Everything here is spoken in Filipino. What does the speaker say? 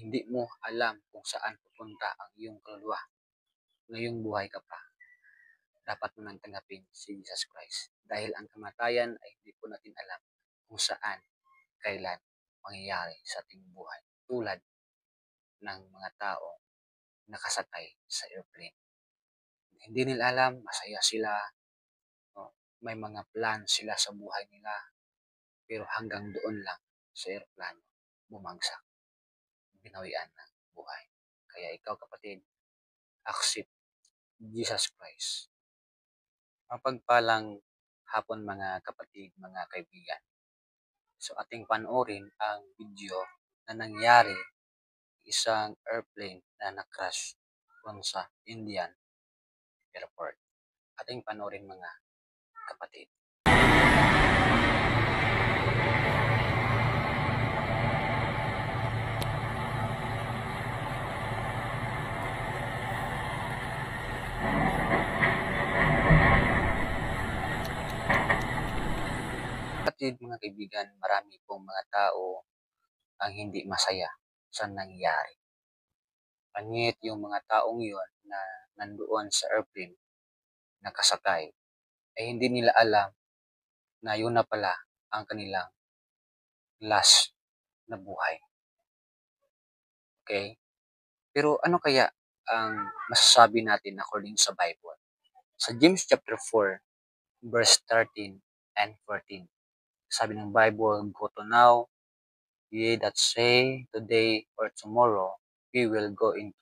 hindi mo alam kung saan pupunta ang iyong kaluluwa. Ngayong buhay ka pa, dapat mo nang tanggapin si Jesus Christ. Dahil ang kamatayan ay hindi po natin alam kung saan, kailan mangyayari sa ating buhay. Tulad ng mga tao nakasakay sa airplane. Hindi nila alam, masaya sila, no? May mga plan sila sa buhay nila, pero hanggang doon lang sa airplane, bumagsak, binawian ng buhay. Kaya ikaw kapatid, accept Jesus Christ. Mapagpalang hapon mga kapatid, mga kaibigan. So ating panoorin ang video na nangyari isang airplane na na-crash sa Indian Airport. Ating panoorin mga kapatid. Kapatid, mga kaibigan, marami pong mga tao ang hindi masaya sa nangyari. Pangit yung mga taong yun na nandoon sa airplane, nakasakay, ay hindi nila alam na yun na pala ang kanilang last na buhay. Okay? Pero ano kaya ang masasabi natin according sa Bible? Sa James chapter 4, verse 13 and 14, sabi ng Bible, "Go to now, ye that say today or tomorrow, we will go into